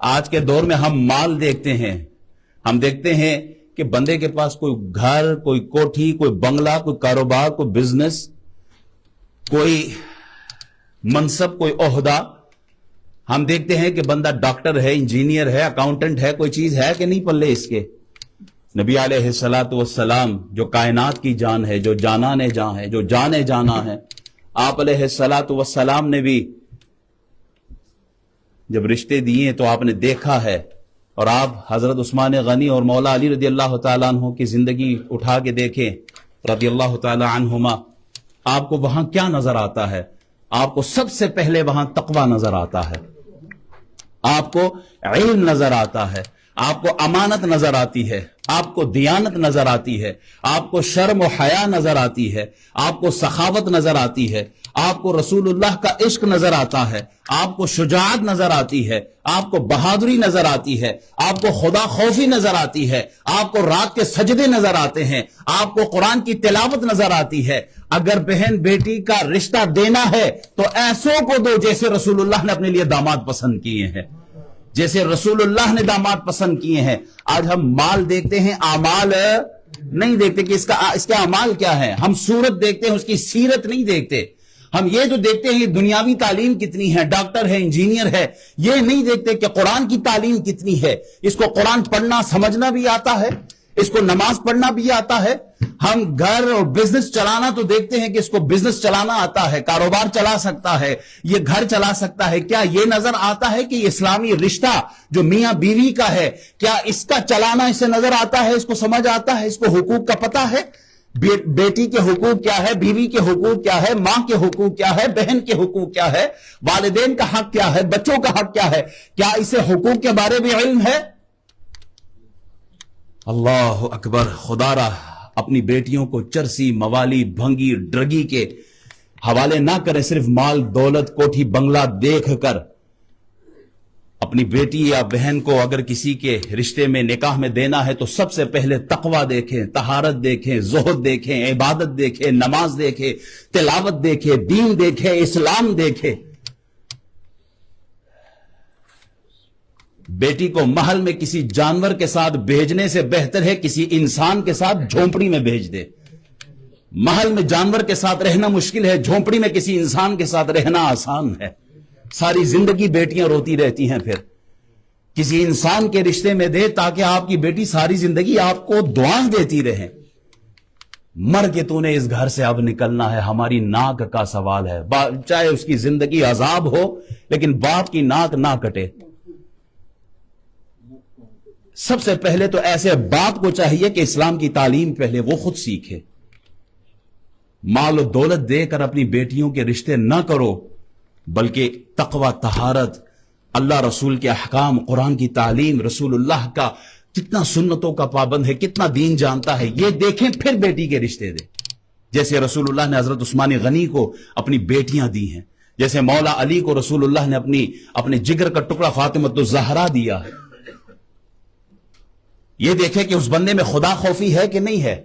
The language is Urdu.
آج کے دور میں ہم مال دیکھتے ہیں، ہم دیکھتے ہیں کہ بندے کے پاس کوئی گھر، کوئی کوٹھی، کوئی بنگلہ، کوئی کاروبار، کوئی بزنس، کوئی منصب، کوئی عہدہ. ہم دیکھتے ہیں کہ بندہ ڈاکٹر ہے، انجینئر ہے، اکاؤنٹنٹ ہے، کوئی چیز ہے کہ نہیں پلے اس کے. نبی علیہ الصلوۃ والسلام جو کائنات کی جان ہے، جو جانان جاں ہے، جو جانے جانا ہے، آپ علیہ الصلوۃ والسلام نے بھی جب رشتے دیے تو آپ نے دیکھا ہے. اور آپ حضرت عثمان غنی اور مولا علی رضی اللہ تعالیٰ عنہ کی زندگی اٹھا کے دیکھیں رضی اللہ تعالیٰ عنہما، آپ کو وہاں کیا نظر آتا ہے؟ آپ کو سب سے پہلے وہاں تقوی نظر آتا ہے، آپ کو علم نظر آتا ہے، آپ کو امانت نظر آتی ہے، آپ کو دیانت نظر آتی ہے، آپ کو شرم و حیا نظر آتی ہے، آپ کو سخاوت نظر آتی ہے، آپ کو رسول اللہ کا عشق نظر آتا ہے، آپ کو شجاعت نظر آتی ہے، آپ کو بہادری نظر آتی ہے، آپ کو خدا خوفی نظر آتی ہے، آپ کو رات کے سجدے نظر آتے ہیں، آپ کو قرآن کی تلاوت نظر آتی ہے. اگر بہن بیٹی کا رشتہ دینا ہے تو ایسوں کو دو جیسے رسول اللہ نے اپنے لیے داماد پسند کیے ہیں، جیسے رسول اللہ نے داماد پسند کیے ہیں. آج ہم مال دیکھتے ہیں، اعمال نہیں دیکھتے کہ اس کے اعمال کیا ہے. ہم صورت دیکھتے ہیں، اس کی سیرت نہیں دیکھتے. ہم یہ جو دیکھتے ہیں دنیاوی تعلیم کتنی ہے، ڈاکٹر ہے، انجینئر ہے، یہ نہیں دیکھتے کہ قرآن کی تعلیم کتنی ہے. اس کو قرآن پڑھنا سمجھنا بھی آتا ہے، اس کو نماز پڑھنا بھی آتا ہے. ہم گھر اور بزنس چلانا تو دیکھتے ہیں کہ اس کو بزنس چلانا آتا ہے، کاروبار چلا سکتا ہے، یہ گھر چلا سکتا ہے. کیا یہ نظر آتا ہے کہ یہ اسلامی رشتہ جو میاں بیوی کا ہے، کیا اس کا چلانا اسے نظر آتا ہے، اس کو سمجھ آتا ہے، اس کو حقوق کا پتہ ہے؟ بیٹی کے حقوق کیا ہے، بیوی کے حقوق کیا ہے، ماں کے حقوق کیا ہے، بہن کے حقوق کیا ہے، والدین کا حق کیا ہے، بچوں کا حق کیا ہے؟ کیا اسے حقوق کے بارے میں علم ہے؟ اللہ اکبر. خدا را اپنی بیٹیوں کو چرسی، موالی، بھنگی، ڈرگی کے حوالے نہ کرے. صرف مال، دولت، کوٹھی، بنگلہ دیکھ کر اپنی بیٹی یا بہن کو اگر کسی کے رشتے میں نکاح میں دینا ہے تو سب سے پہلے تقوی دیکھیں، طہارت دیکھیں، زہد دیکھیں، عبادت دیکھیں، نماز دیکھیں، تلاوت دیکھیں، دین دیکھیں، اسلام دیکھیں. بیٹی کو محل میں کسی جانور کے ساتھ بھیجنے سے بہتر ہے کسی انسان کے ساتھ جھونپڑی میں بھیج دے. محل میں جانور کے ساتھ رہنا مشکل ہے، جھونپڑی میں کسی انسان کے ساتھ رہنا آسان ہے. ساری زندگی بیٹیاں روتی رہتی ہیں. پھر کسی انسان کے رشتے میں دے تاکہ آپ کی بیٹی ساری زندگی آپ کو دعائیں دیتی رہے. مر کے تو نے اس گھر سے اب نکلنا ہے، ہماری ناک کا سوال ہے. چاہے اس کی زندگی عذاب ہو لیکن باپ کی ناک نہ کٹے. سب سے پہلے تو ایسے باپ کو چاہیے کہ اسلام کی تعلیم پہلے وہ خود سیکھے. مال و دولت دے کر اپنی بیٹیوں کے رشتے نہ کرو، بلکہ تقوی، طہارت، اللہ رسول کے احکام، قرآن کی تعلیم، رسول اللہ کا کتنا سنتوں کا پابند ہے، کتنا دین جانتا ہے، یہ دیکھیں پھر بیٹی کے رشتے دیں. جیسے رسول اللہ نے حضرت عثمان غنی کو اپنی بیٹیاں دی ہیں، جیسے مولا علی کو رسول اللہ نے اپنے جگر کا ٹکڑا فاطمۃ الزہرا دیا ہے. یہ دیکھیں کہ اس بندے میں خدا خوفی ہے کہ نہیں ہے.